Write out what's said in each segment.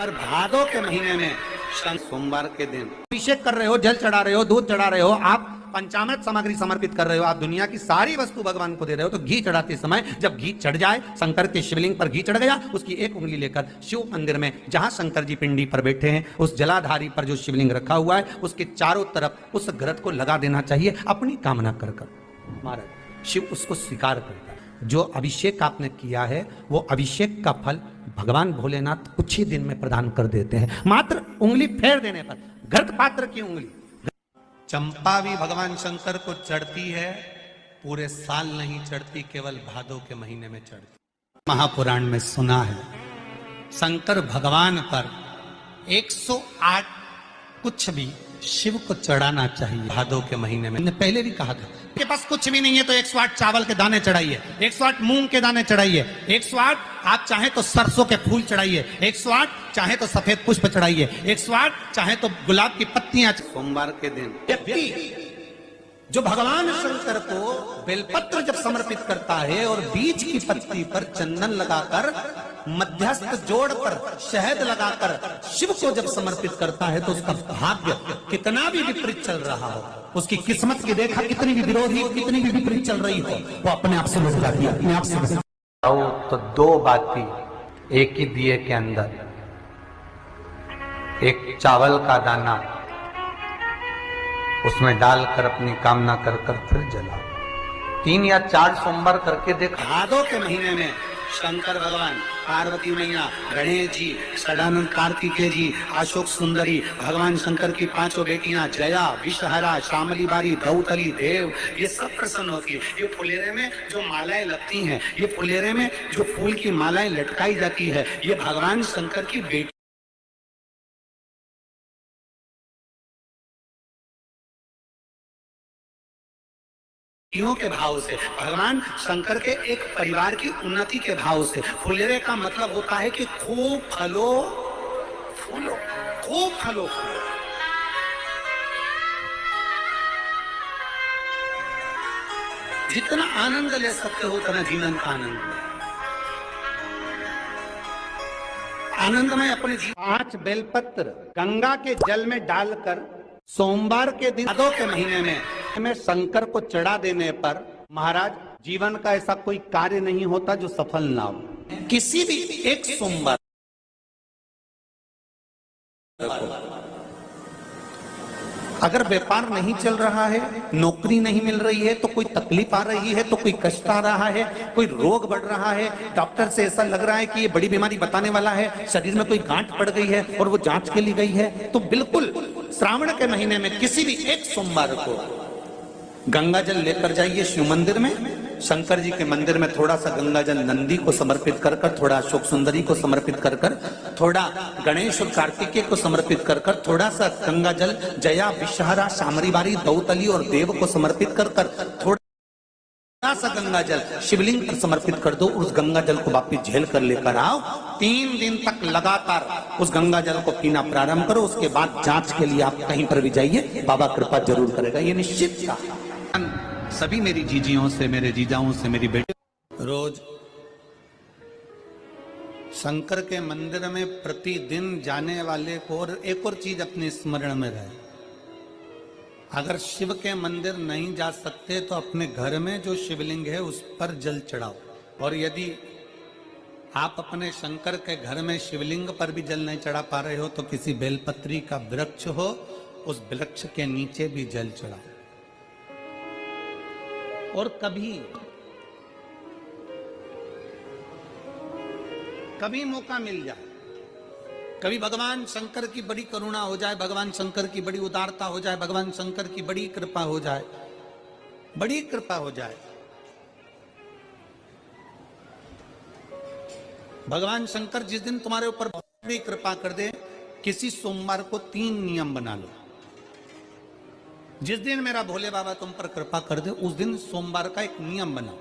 और भादों के महीने में सोमवार के दिन अभिषेक कर रहे हो, जल चढ़ा रहे हो, दूध चढ़ा रहे हो, आप पंचामृत सामग्री समर्पित कर रहे हो, आप दुनिया की सारी वस्तु भगवान को दे रहे हो, तो घी चढ़ाते समय जब घी चढ़ जाए, शंकर के शिवलिंग पर घी चढ़ गया, उसकी एक उंगली लेकर शिव मंदिर में जहां शंकर जी पिंडी पर बैठे हैं, उस जलाधारी पर जो शिवलिंग रखा हुआ है, उसके चारों तरफ उस घृत को लगा देना चाहिए अपनी कामना कर कर। महाराज शिव उसको स्वीकार करता है। जो अभिषेक आपने किया है वो अभिषेक का फल भगवान भोलेनाथ कुछ ही दिन में प्रदान कर देते हैं, मात्र उंगली फेर देने पर। घृत पात्र की उंगली। चंपा भी भगवान शंकर को चढ़ती है, पूरे साल नहीं चढ़ती, केवल भादों के महीने में चढ़ती। महापुराण में सुना है शंकर भगवान पर 108 कुछ भी शिव को चढ़ाना चाहिए भादों के महीने में। मैंने पहले भी कहा था के पास कुछ भी नहीं है तो 108 चावल के दाने चढ़ाइए, 108 मूंग के दाने चढ़ाइए, 108 आप चाहे तो सरसों के फूल चढ़ाइए, 108 चाहे तो सफेद पुष्प चढ़ाइए, 108 चाहे तो गुलाब की पत्तियां। सोमवार के दिन व्यक्ति जो भगवान शंकर को बेलपत्र जब समर्पित करता है और बीज की पत्ती पर चंदन लगाकर, मध्यस्थ जोड़कर, शहद लगाकर शिव को जब समर्पित करता है तो उसका भाग्य कितना भी विपरीत चल रहा हो, उसकी किस्मत की रेखा कितनी भी विरोधी, कितनी भी विपरीत चल रही हो, वो अपने आप से लुट जाती है, अपने आप से। तो दो बाती एक ही दिए के अंदर, एक चावल का दाना उसमें डालकर अपनी कामना कर कर फिर जलाओ। 3 या 4 सोमवार करके देख। भादों के महीने में शंकर भगवान, पार्वती मैया, गणेश जी, सदानंद कार्तिकेय जी, अशोक सुंदरी, भगवान शंकर की 5 बेटियां जया, विषहरा, शामली बारी, दौतली, देव, ये सब प्रसन्न होती है। ये फुलेरे में जो मालाएं लगती हैं, ये फुलेरे में जो फूल की मालाएं लटकाई जाती है, ये भगवान शंकर की बेटी के भाव से, भगवान शंकर के एक परिवार की उन्नति के भाव से। फुलेरे का मतलब होता है कि खूब फलो फूलो, खूब फलो फूलो। जितना आनंद ले सकते हो उतना जीवन का आनंद आनंदमय अपने 5 बेलपत्र गंगा के जल में डालकर सोमवार के दिन भादों के महीने में शंकर को चढ़ा देने पर महाराज जीवन का ऐसा कोई कार्य नहीं होता जो सफल ना हो। किसी भी एक सोमवार अगर व्यापार नहीं चल रहा है, नौकरी नहीं मिल रही है, तो कोई तकलीफ आ रही है, तो कोई कष्ट आ रहा है, कोई रोग बढ़ रहा है, डॉक्टर से ऐसा लग रहा है कि ये बड़ी बीमारी बताने वाला है, शरीर में कोई गांठ पड़ गई है और वो जांच के लिए गई है, तो बिल्कुल श्रावण के महीने में किसी भी एक सोमवार को गंगा जल लेकर जाइए शिव मंदिर में। शंकर जी के मंदिर में थोड़ा सा गंगा जल नंदी को समर्पित कर कर, थोड़ा अशोक सुंदरी को समर्पित कर कर, थोड़ा गणेश और कार्तिकेय को समर्पित कर कर, थोड़ा सा गंगा जल जया, विषहरा, शामरी बारी, दौतली और देव को समर्पित कर कर, थोड़ा सा गंगा जल शिवलिंग पर समर्पित कर दो। उस गंगा जल को वापिस झेल कर लेकर आओ। 3 दिन तक लगातार उस गंगा जल को पीना प्रारंभ करो। उसके बाद जांच के लिए आप कहीं पर भी जाइए, बाबा कृपा जरूर करेगा, ये निश्चित था। सभी मेरी जीजियों से, मेरे जीजाओं से, मेरी बेटी रोज शंकर के मंदिर में प्रतिदिन जाने वाले को और एक और चीज अपने स्मरण में रहे, अगर शिव के मंदिर नहीं जा सकते तो अपने घर में जो शिवलिंग है उस पर जल चढ़ाओ। और यदि आप अपने शंकर के घर में शिवलिंग पर भी जल नहीं चढ़ा पा रहे हो तो किसी बेलपत्री का वृक्ष हो, उस वृक्ष के नीचे भी जल चढ़ाओ। और कभी मौका मिल जाए, कभी भगवान शंकर की बड़ी करुणा हो जाए, भगवान शंकर की बड़ी उदारता हो जाए, भगवान शंकर की बड़ी कृपा हो जाए, बड़ी कृपा हो जाए, भगवान शंकर जिस दिन तुम्हारे ऊपर बड़ी कृपा कर दे, किसी सोमवार को 3 नियम बना लो। जिस दिन मेरा भोले बाबा तुम पर कृपा कर दे, उस दिन सोमवार का एक नियम बनाओ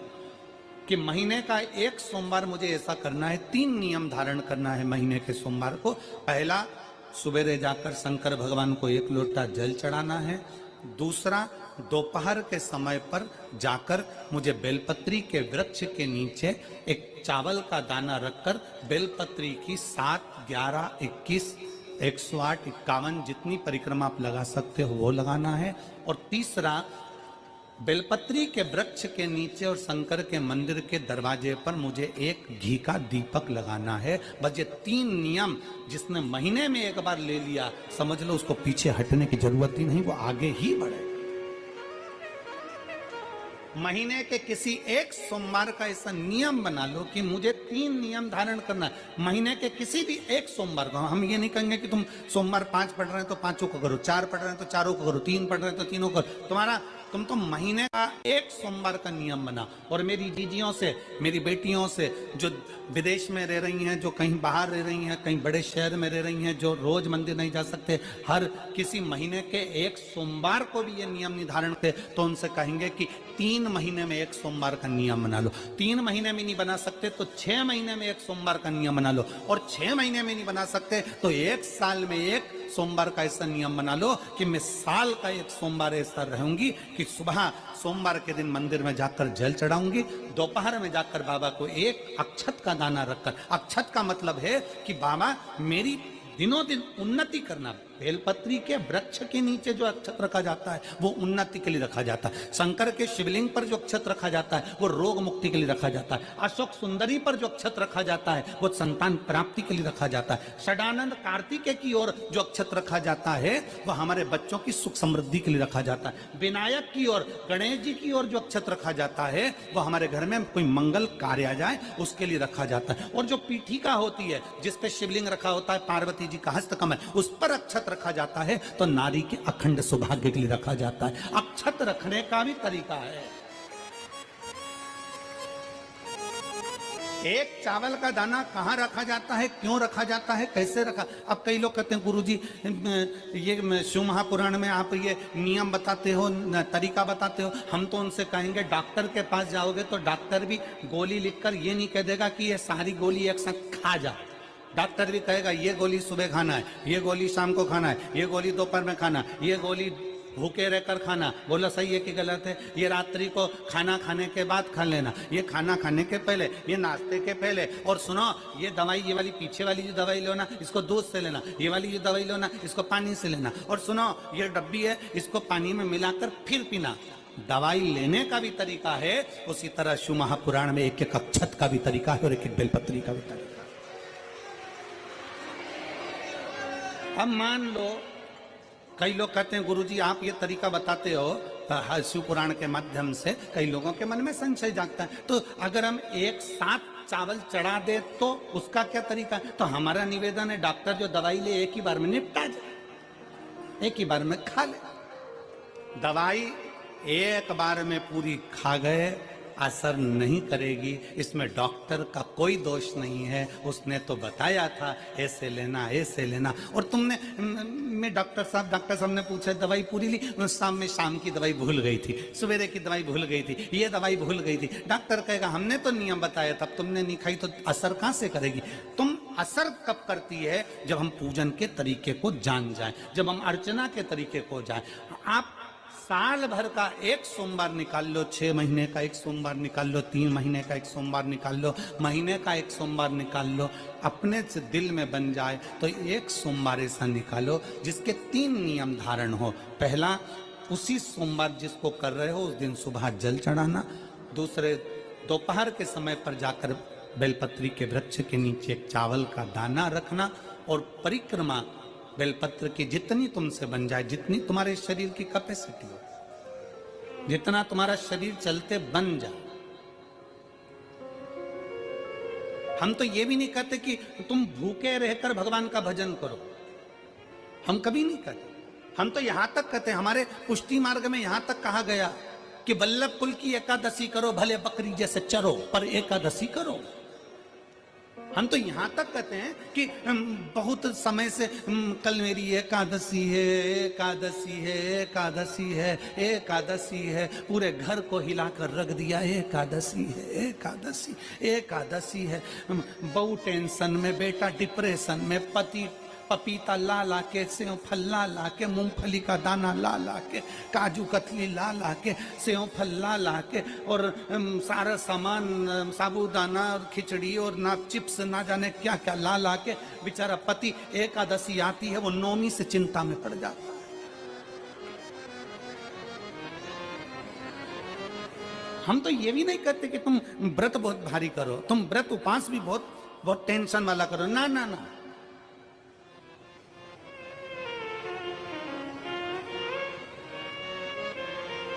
कि महीने का एक सोमवार मुझे ऐसा करना है। 3 नियम धारण करना है महीने के सोमवार को। पहला, सुबेरे जाकर शंकर भगवान को 1 लोटा जल चढ़ाना है। दूसरा, दोपहर के समय पर जाकर मुझे बेलपत्री के वृक्ष के नीचे एक चावल का दाना रखकर बेलपत्री की 7 11, 21, 108, 51 जितनी परिक्रमा आप लगा सकते हो वो लगाना है। और तीसरा, बेलपत्री के वृक्ष के नीचे और शंकर के मंदिर के दरवाजे पर मुझे एक घी का दीपक लगाना है। बस ये 3 नियम जिसने महीने में एक बार ले लिया, समझ लो उसको पीछे हटने की जरूरत ही नहीं, वो आगे ही बढ़े। महीने के किसी एक सोमवार का ऐसा नियम बना लो कि मुझे 3 नियम धारण करना है। महीने के किसी भी एक सोमवार को, हम ये नहीं कहेंगे कि तुम सोमवार 5 पढ़ रहे हैं तो 5 को करो, 4 पढ़ रहे हैं तो 4 को करो, 3 पढ़ रहे हैं तो 3 को करो। तुम तो महीने का एक सोमवार का नियम बना। और मेरी जीजियों से, मेरी बेटियों से जो विदेश में रह रही हैं, जो कहीं बाहर रह रही हैं, कहीं बड़े शहर में रह रही हैं, जो रोज मंदिर नहीं जा सकते, हर किसी महीने के एक सोमवार को भी ये नियम निर्धारण थे, तो उनसे कहेंगे कि 3 महीने में एक सोमवार का नियम बना लो। 3 महीने में नहीं बना सकते तो 6 महीने में एक सोमवार का नियम बना लो। और 6 महीने में नहीं बना सकते तो 1 साल में एक सोमवार का ऐसा नियम बना लो कि मैं साल का एक सोमवार ऐसा रहूंगी कि सुबह सोमवार के दिन मंदिर में जाकर जल चढ़ाऊंगी, दोपहर में जाकर बाबा को एक अक्षत का दाना रखकर, अक्षत का मतलब है कि बाबा मेरी दिनों दिन उन्नति करना। बेलपत्री के वृक्ष के नीचे जो अक्षत रखा जाता है वो उन्नति के लिए रखा जाता है। शंकर के शिवलिंग पर जो अक्षत रखा जाता है वो रोग मुक्ति के लिए रखा जाता है। अशोक सुंदरी पर जो अक्षत रखा जाता है वो संतान प्राप्ति के लिए रखा जाता है। षडानंद कार्तिकेय की ओर जो अक्षत रखा जाता है वो हमारे बच्चों की सुख समृद्धि के लिए रखा जाता है। विनायक की ओर, गणेश जी की ओर जो अक्षत रखा जाता है वो हमारे घर में कोई मंगल कार्य आ जाए उसके लिए रखा जाता है। और जो पीठिका होती है जिसपे शिवलिंग रखा होता है, पार्वती जी का हस्तकमल, उस पर अक्षत रखा जाता है तो नारी के अखंड सौभाग्य के लिए रखा जाता है। अक्षत रखने का भी तरीका है। एक चावल का दाना कहाँ रखा जाता है, क्यों रखा जाता है, कैसे रखा। अब कई लोग कहते हैं गुरुजी ये शिव महापुराण में आप ये नियम बताते हो, तरीका बताते हो। हम तो उनसे कहेंगे डॉक्टर के पास जाओगे तो डॉक्टर भी गोली लिखकर ये नहीं कह देगा कि ये सारी गोली एक साथ खा जा। डॉक्टर भी कहेगा ये गोली सुबह खाना है, ये गोली शाम को खाना है, ये गोली दोपहर में खाना, ये गोली भूखे रहकर खाना। बोला सही है कि गलत है? ये रात्रि को खाना खाने के बाद खा लेना, ये खाना खाने के पहले, ये नाश्ते के पहले। और सुनो, ये दवाई, ये वाली पीछे वाली जो दवाई लो ना इसको दूध से लेना, ये वाली जो दवाई लो ना इसको पानी से लेना। और सुनो, ये डब्बी है इसको पानी में मिलाकर फिर पीना। दवाई लेने का भी तरीका है, उसी तरह शिव महापुराण में एक एक अक्षत का भी तरीका है और एक एक बेलपत्री का भी तरीका। अब मान लो कई लोग कहते हैं गुरुजी आप ये तरीका बताते हो शिव पुराण के माध्यम से, कई लोगों के मन में संशय जागता है, तो अगर हम एक साथ चावल चढ़ा दे तो उसका क्या तरीका है? तो हमारा निवेदन है डॉक्टर जो दवाई ले एक ही बार में निपटा जाए, एक ही बार में खा ले। दवाई एक बार में पूरी खा गए असर नहीं करेगी, इसमें डॉक्टर का कोई दोष नहीं है। उसने तो बताया था ऐसे लेना, ऐसे लेना। और तुमने, मैं डॉक्टर साहब ने पूछा दवाई पूरी ली, शाम की दवाई भूल गई थी, सवेरे की दवाई भूल गई थी, ये दवाई भूल गई थी। डॉक्टर कहेगा हमने तो नियम बताया था, तुमने नहीं खाई तो असर कहां से करेगी? तुम असर कब करती है? जब हम पूजन के तरीके को जान जाए, जब हम अर्चना के तरीके को जाए। आप साल भर का एक सोमवार निकाल लो, 6 महीने का एक सोमवार निकाल लो, 3 महीने का एक सोमवार निकाल लो, महीने का एक सोमवार निकाल लो, अपने से दिल में बन जाए तो एक सोमवार ऐसा निकालो जिसके 3 नियम धारण हो। पहला, उसी सोमवार जिसको कर रहे हो उस दिन सुबह जल चढ़ाना। दूसरे, दोपहर के समय पर जाकर बेलपत्री के वृक्ष के नीचे एक चावल का दाना रखना। और परिक्रमा बेलपत्र की जितनी तुमसे बन जाए, जितनी तुम्हारे शरीर की कैपेसिटी हो, जितना तुम्हारा शरीर चलते बन जाए। हम तो ये भी नहीं कहते कि तुम भूखे रहकर भगवान का भजन करो, हम कभी नहीं कहते। हम तो यहां तक कहते हैं, हमारे पुष्टि मार्ग में यहां तक कहा गया कि वल्लभ कुल की एकादशी करो, भले बकरी जैसे चरो पर एकादशी करो। हम तो यहां तक कहते हैं कि बहुत समय से कल मेरी एकादशी है, एकादशी है, एकादशी है, एकादशी है, पूरे घर को हिलाकर रख दिया, एकादशी है, एकादशी, एकादशी है। बहू टेंशन में, बेटा डिप्रेशन में, पति पपीता ला ला के, सेव फल ला ला के, मूंगफली का दाना ला ला के, काजू कतली ला ला के, सेव फल ला ला के, और सारा सामान साबूदाना और खिचड़ी और ना चिप्स ना जाने क्या क्या ला ला के बेचारा पति एकादशी आती है वो नौमी से चिंता में पड़ जाता है। हम तो ये भी नहीं कहते कि तुम व्रत बहुत भारी करो, तुम व्रत उपास भी बहुत बहुत टेंशन वाला करो, ना ना ना।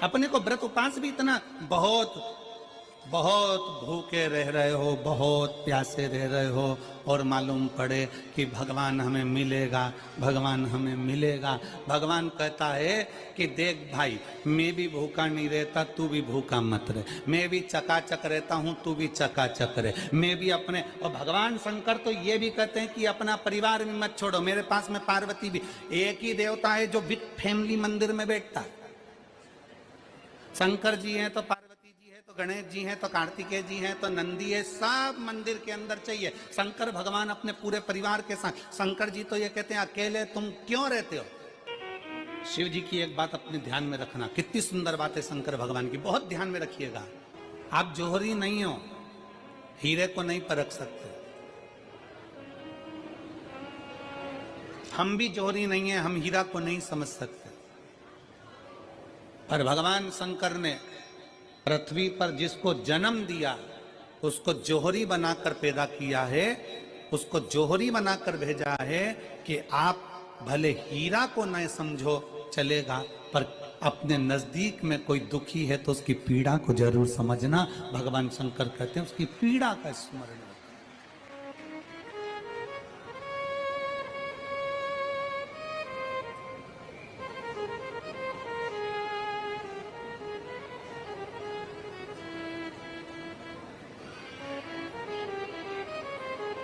अपने को व्रत उपास भी इतना बहुत बहुत भूखे रह रहे हो, बहुत प्यासे रह रहे हो, और मालूम पड़े कि भगवान हमें मिलेगा, भगवान हमें मिलेगा। भगवान कहता है कि देख भाई, मैं भी भूखा नहीं रहता, तू भी भूखा मत रहे, मैं भी चकाचक रहता हूं, तू भी चकाचक रहे, मैं भी अपने। और भगवान शंकर तो ये भी कहते हैं कि अपना परिवार भी मत छोड़ो। मेरे पास में पार्वती भी, एक ही देवता है जो विद फैमिली मंदिर में बैठता है। शंकर जी हैं तो पार्वती जी है, तो गणेश जी हैं, तो कार्तिकेय जी हैं, तो नंदी है, सब मंदिर के अंदर चाहिए। शंकर भगवान अपने पूरे परिवार के साथ। शंकर जी तो ये कहते हैं अकेले तुम क्यों रहते हो। शिव जी की एक बात अपने ध्यान में रखना, कितनी सुंदर बात है शंकर भगवान की, बहुत ध्यान में रखिएगा। आप जौहरी नहीं हो, हीरे को नहीं परख सकते। हम भी जौहरी नहीं है, हम हीरा को नहीं समझ सकते। पर भगवान शंकर ने पृथ्वी पर जिसको जन्म दिया उसको जौहरी बनाकर पैदा किया है, उसको जौहरी बनाकर भेजा है कि आप भले हीरा को न समझो चलेगा, पर अपने नजदीक में कोई दुखी है तो उसकी पीड़ा को जरूर समझना। भगवान शंकर कहते हैं उसकी पीड़ा का स्मरण।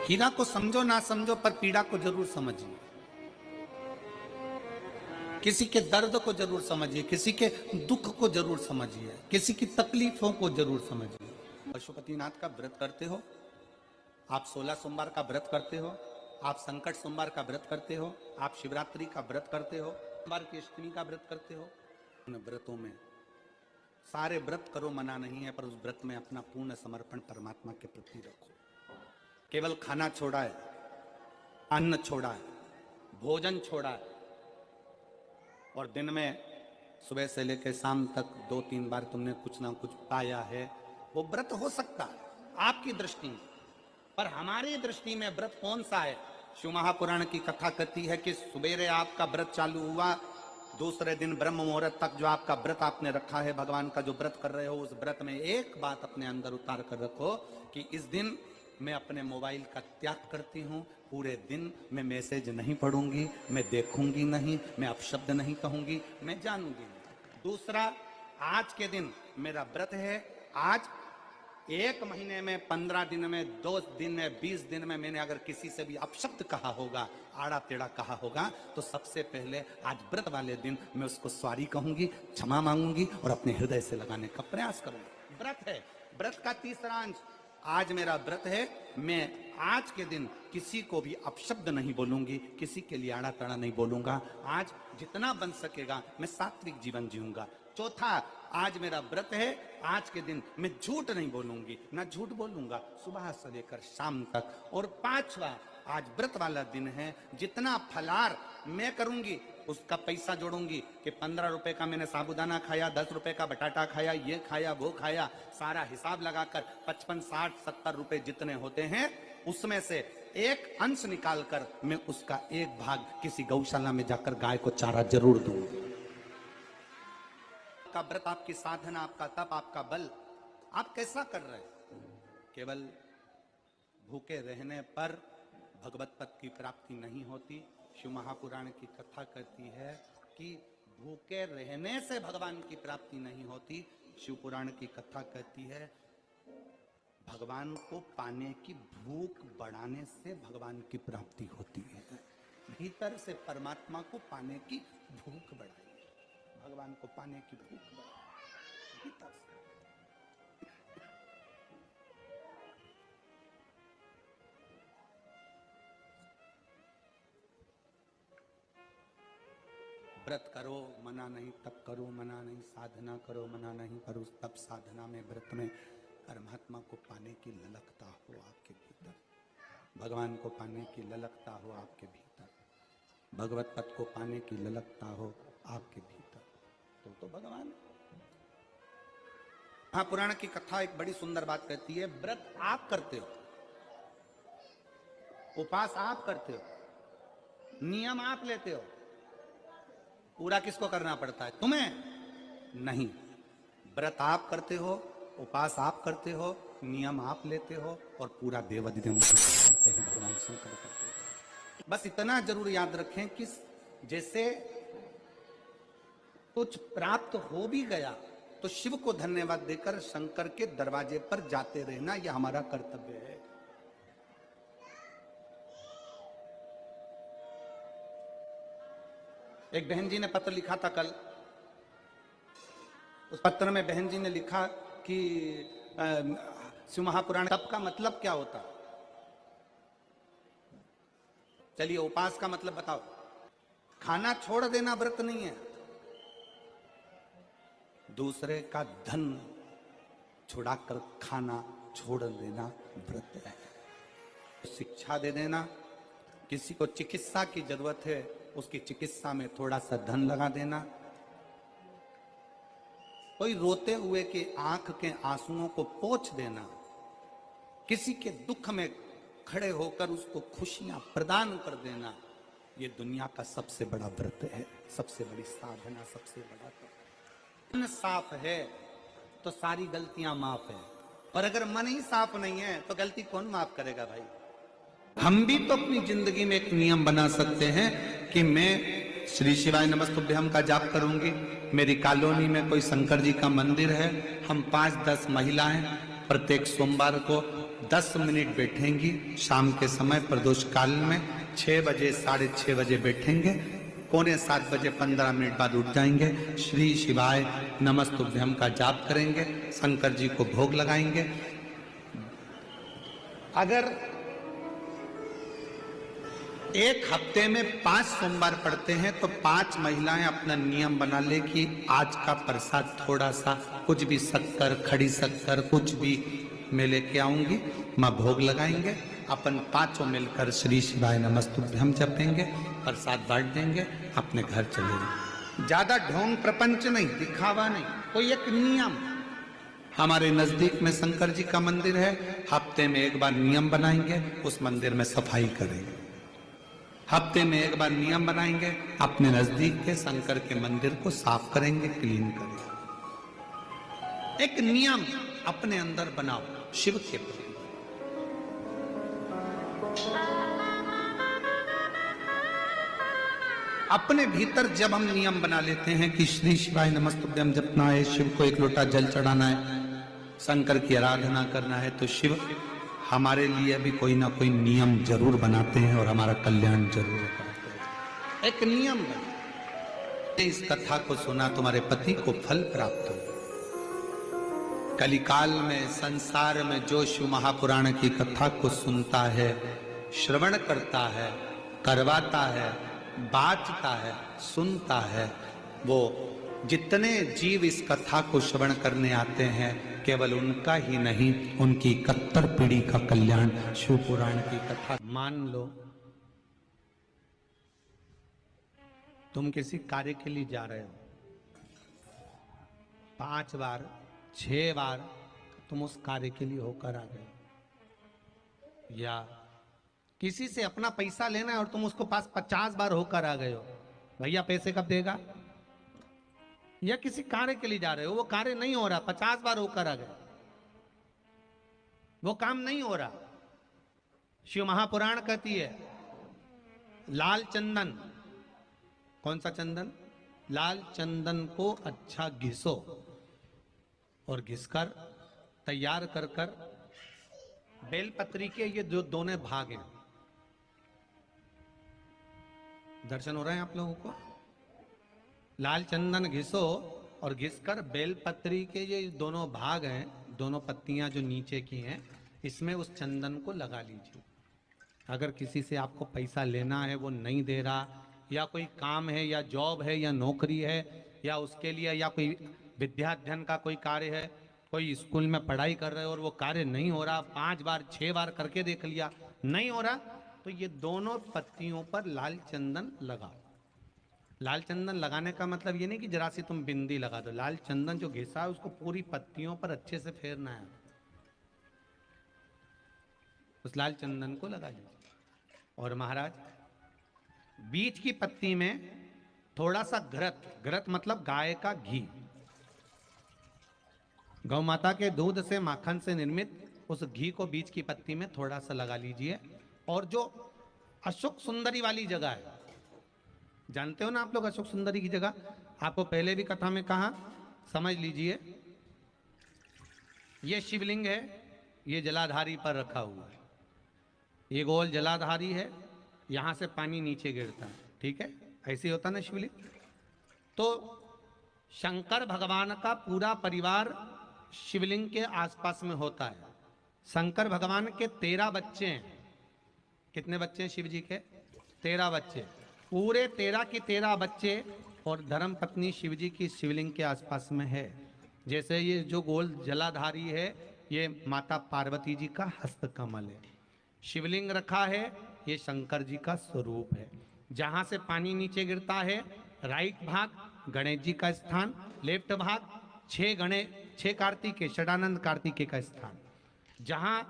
हीरा को समझो ना समझो, पर पीड़ा को जरूर समझिए। किसी के दर्द को जरूर समझिए, किसी के दुख को जरूर समझिए, किसी की तकलीफों को जरूर समझिए। पशुपतिनाथ का व्रत करते हो आप, 16 सोमवार का व्रत करते हो आप, संकट सोमवार का व्रत करते हो आप, शिवरात्रि का व्रत करते हो, सोमवार की अष्टमी का व्रत करते हो। उन व्रतों में सारे व्रत करो, मना नहीं है, पर उस व्रत में अपना पूर्ण समर्पण परमात्मा के प्रति रखो। केवल खाना छोड़ा है, अन्न छोड़ा है, भोजन छोड़ा है, और दिन में सुबह से लेकर शाम तक 2-3 बार तुमने कुछ ना कुछ पाया है, वो व्रत हो सकता है आपकी दृष्टि में। पर हमारी दृष्टि में व्रत कौन सा है। शिव महापुराण की कथा कहती है कि सुबेरे आपका व्रत चालू हुआ, दूसरे दिन ब्रह्म मुहूर्त तक जो आपका व्रत आपने रखा है, भगवान का जो व्रत कर रहे हो, उस व्रत में एक बात अपने अंदर उतार कर रखो कि इस दिन मैं अपने मोबाइल का त्याग करती हूँ, पूरे दिन मैं मैसेज नहीं पढ़ूंगी, मैं देखूंगी नहीं, मैं अपशब्द नहीं कहूंगी, मैं जानूंगी नहीं। दूसरा, आज के दिन मेरा व्रत है, आज 1 महीने में, 15 दिन में, 2 दिन में, 20 दिन में मैंने अगर किसी से भी अपशब्द कहा होगा, आड़ा टेढ़ा कहा होगा, तो सबसे पहले आज व्रत वाले दिन मैं उसको सॉरी कहूंगी, क्षमा मांगूंगी और अपने हृदय से लगाने का प्रयास करूंगी। व्रत है। व्रत का तीसरा अंश, आज मेरा व्रत है, मैं आज के दिन किसी को भी अपशब्द नहीं बोलूंगी, किसी के लिए आड़ा टेढ़ा नहीं बोलूंगा, आज जितना बन सकेगा मैं सात्विक जीवन जीऊंगा। चौथा, आज मेरा व्रत है, आज के दिन मैं झूठ नहीं बोलूंगी, ना झूठ बोलूंगा सुबह से लेकर शाम तक। और पांचवा, आज व्रत वाला दिन है, जितना फलार मैं करूंगी उसका पैसा जोड़ूंगी कि 15 रुपए का मैंने साबूदाना खाया, 10 रुपए का बटाटा खाया, ये खाया वो खाया, सारा हिसाब लगाकर 55, 60, 70 रुपए जितने होते हैं उसमें से एक अंश निकालकर मैं उसका एक भाग किसी गौशाला में जाकर गाय को चारा जरूर दूंगी। आपका व्रत, आपकी साधना, आपका तप, आपका बल, आप कैसा कर रहे हैं। केवल भूखे रहने पर भगवत पद की प्राप्ति नहीं होती। शिव महापुराण की कथा कहती है कि भूखे रहने से भगवान की प्राप्ति नहीं होती। शिव पुराण की कथा कहती है भगवान को पाने की भूख बढ़ाने से भगवान की प्राप्ति होती है। भीतर से परमात्मा को पाने की भूख बढ़ाइए, भगवान को पाने की भूख बढ़ाइए भीतर से। व्रत करो मना नहीं, तप करो मना नहीं, साधना करो मना नहीं, पर उस तप साधना में व्रत में परमात्मा को पाने की ललकता हो आपके भीतर, भगवान को पाने की ललकता हो आपके भीतर, भगवत पद को पाने की ललकता हो आपके भीतर, तो भगवान है। महापुराण की कथा एक बड़ी सुंदर बात कहती है, व्रत आप करते हो, उपास आप करते हो, नियम आप लेते हो, पूरा किसको करना पड़ता है? तुम्हें नहीं। व्रत आप करते हो, उपास आप करते हो, नियम आप लेते हो और पूरा देवाधिदेव करते हैं, भगवान शंकर करते हैं। बस इतना जरूर याद रखें कि जैसे कुछ प्राप्त हो भी गया तो शिव को धन्यवाद देकर शंकर के दरवाजे पर जाते रहना, यह हमारा कर्तव्य है। एक बहन जी ने पत्र लिखा था कल, उस पत्र में बहन जी ने लिखा कि शिव महापुराण तप का मतलब क्या होता? चलिए उपास का मतलब बताओ। खाना छोड़ देना व्रत नहीं है, दूसरे का धन छुड़ाकर खाना छोड़ देना व्रत है। शिक्षा दे देना, किसी को चिकित्सा की जरूरत है उसकी चिकित्सा में थोड़ा सा धन लगा देना, कोई रोते हुए के आंख के आंसुओं को पोंछ देना, किसी के दुख में खड़े होकर उसको खुशियां प्रदान कर देना, ये दुनिया का सबसे बड़ा व्रत है, सबसे बड़ी साधना, सबसे बड़ा तप। मन साफ है तो सारी गलतियां माफ है, और अगर मन ही साफ नहीं है तो गलती कौन माफ करेगा भाई? हम भी तो अपनी जिंदगी में एक नियम बना सकते हैं कि मैं श्री शिवाय नमस्तुभ्यम का जाप करूंगी, मेरी कॉलोनी में कोई शंकर जी का मंदिर है, हम 5-10 महिलाएं प्रत्येक सोमवार को 10 मिनट बैठेंगी, शाम के समय प्रदोष काल में 6 बजे 6:30 बजे बैठेंगे, 6:45 बजे 15 मिनट बाद उठ जाएंगे, श्री शिवाय नमस्तुभ्यम का जाप करेंगे, शंकर जी को भोग लगाएंगे। अगर एक हफ्ते में 5 सोमवार पड़ते हैं तो 5 महिलाएं अपना नियम बना ले कि आज का प्रसाद थोड़ा सा, कुछ भी शक्कर, खड़ी शक्कर, कुछ भी मैं लेके आऊंगी, मां भोग लगाएंगे, अपन 5 मिलकर श्री शिवाय नमस्तुभ्यम जपेंगे, प्रसाद बांट देंगे, अपने घर चले जाएंगे। ज्यादा ढोंग प्रपंच नहीं, दिखावा नहीं, कोई एक नियम। हमारे नजदीक में शंकर जी का मंदिर है, हफ्ते में एक बार नियम बनाएंगे, उस मंदिर में सफाई करेंगे, हफ्ते में एक बार नियम बनाएंगे, अपने नजदीक के शंकर के मंदिर को साफ करेंगे, क्लीन करेंगे। एक नियम अपने अंदर बनाओ शिव के प्रति। अपने भीतर जब हम नियम बना लेते हैं कि श्री शिवाय नमस्तुभ्यम जपना है, शिव को एक लोटा जल चढ़ाना है, शंकर की आराधना करना है, तो शिव हमारे लिए भी कोई ना कोई नियम जरूर बनाते हैं और हमारा कल्याण जरूर करते हैं। एक नियम बना, इस कथा को सुना, तुम्हारे पति को फल प्राप्त हो। कलिकाल में संसार में जो शिव महापुराण की कथा को सुनता है, श्रवण करता है, करवाता है, बाँचता है, सुनता है, वो जितने जीव इस कथा को श्रवण करने आते हैं, केवल उनका ही नहीं, उनकी 71 पीढ़ी का कल्याण शिव पुराण की कथा। मान लो तुम किसी कार्य के लिए जा रहे हो, 5 बार 6 बार तुम उस कार्य के लिए होकर आ गए, या किसी से अपना पैसा लेना है और तुम उसको पास 50 बार होकर आ गए हो, भैया पैसे कब देगा? या किसी कार्य के लिए जा रहे हो, वो कार्य नहीं हो रहा, 50 बार होकर आ गए, वो काम नहीं हो रहा। शिव महापुराण कहती है लाल चंदन, कौन सा चंदन? लाल चंदन को अच्छा घिसो और घिसकर तैयार कर कर बेलपत्री के ये जो दोनों भाग हैं, दर्शन हो रहे हैं आप लोगों को? लाल चंदन घिसो और घिसकर बेलपत्री के ये दोनों भाग हैं, दोनों पत्तियां जो नीचे की हैं, इसमें उस चंदन को लगा लीजिए। अगर किसी से आपको पैसा लेना है, वो नहीं दे रहा, या कोई काम है या जॉब है या नौकरी है या उसके लिए या कोई विद्याध्ययन का कोई कार्य है, कोई स्कूल में पढ़ाई कर रहे हो और वो कार्य नहीं हो रहा, 5 बार 6 बार करके देख लिया नहीं हो रहा, तो ये दोनों पत्तियों पर लाल चंदन लगाओ। लाल चंदन लगाने का मतलब ये नहीं कि जरा सी तुम बिंदी लगा दो, लाल चंदन जो घिसा है उसको पूरी पत्तियों पर अच्छे से फेरना है, उस लाल चंदन को लगा लीजिए। और महाराज बीच की पत्ती में थोड़ा सा घृत, घृत मतलब गाय का घी, गौ माता के दूध से माखन से निर्मित उस घी को बीच की पत्ती में थोड़ा सा लगा लीजिए। और जो अशोक सुंदरी वाली जगह है, जानते हो ना आप लोग अशोक सुंदरी की जगह, आपको पहले भी कथा में कहा, समझ लीजिए ये शिवलिंग है, ये जलाधारी पर रखा हुआ है, ये गोल जलाधारी है, यहां से पानी नीचे गिरता है, ठीक है, ऐसे ही होता ना शिवलिंग। तो शंकर भगवान का पूरा परिवार शिवलिंग के आसपास में होता है। शंकर भगवान के 13 बच्चे हैं। कितने बच्चे हैं शिव जी के? 13 बच्चे, पूरे 13 की 13 बच्चे और धर्म पत्नी शिव जी की शिवलिंग के आसपास में है। जैसे ये जो गोल जलाधारी है ये माता पार्वती जी का हस्त कमल है, शिवलिंग रखा है ये शंकर जी का स्वरूप है। जहां से पानी नीचे गिरता है राइट भाग गणेश जी का स्थान, लेफ्ट भाग 6 कार्तिकेय षडानंद कार्तिकेय का स्थान। जहां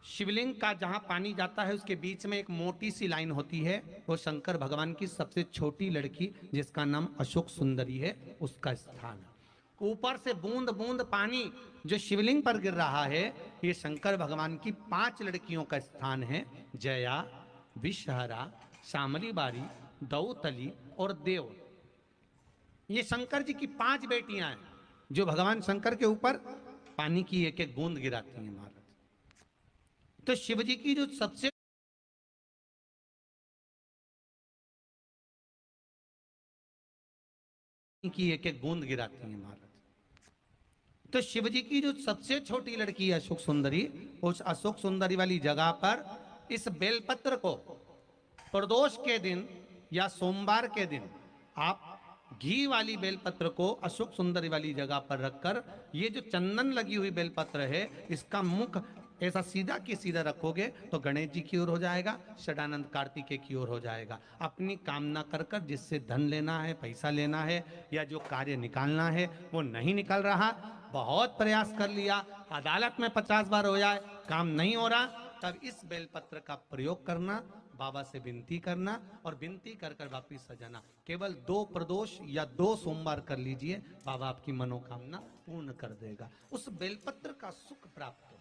शिवलिंग का जहां पानी जाता है उसके बीच में एक मोटी सी लाइन होती है, वो शंकर भगवान की सबसे छोटी लड़की जिसका नाम अशोक सुंदरी है उसका स्थान है। ऊपर से बूंद बूंद पानी जो शिवलिंग पर गिर रहा है ये शंकर भगवान की 5 लड़कियों का स्थान है, जया, विषहरा, शामली बारी, दौतली और देव। ये शंकर जी की 5 बेटियां हैं जो भगवान शंकर के ऊपर पानी की एक एक बूंद गिराती हैं महाराज। तो शिव जी की जो सबसे की एक एक बूंद गिराती हैं महाराज। तो शिव जी की जो सबसे छोटी लड़की है अशोक सुंदरी, उस अशोक सुंदरी वाली जगह पर इस बेलपत्र को प्रदोष के दिन या सोमवार के दिन आप घी वाली बेलपत्र को अशोक सुंदरी वाली जगह पर रखकर ये जो चंदन लगी हुई बेलपत्र है इसका मुख ऐसा सीधा की सीधा रखोगे तो गणेश जी की ओर हो जाएगा, षडानंद कार्तिकेय की ओर हो जाएगा। अपनी कामना कर कर जिससे धन लेना है, पैसा लेना है या जो कार्य निकालना है वो नहीं निकल रहा, बहुत प्रयास कर लिया, अदालत में 50 बार हो जाए काम नहीं हो रहा, तब इस बेलपत्र का प्रयोग करना, बाबा से विनती करना और विनती कर कर वापिस सजाना। केवल 2 प्रदोष या 2 सोमवार कर लीजिए, बाबा आपकी मनोकामना पूर्ण कर देगा। उस बेलपत्र का सुख प्राप्त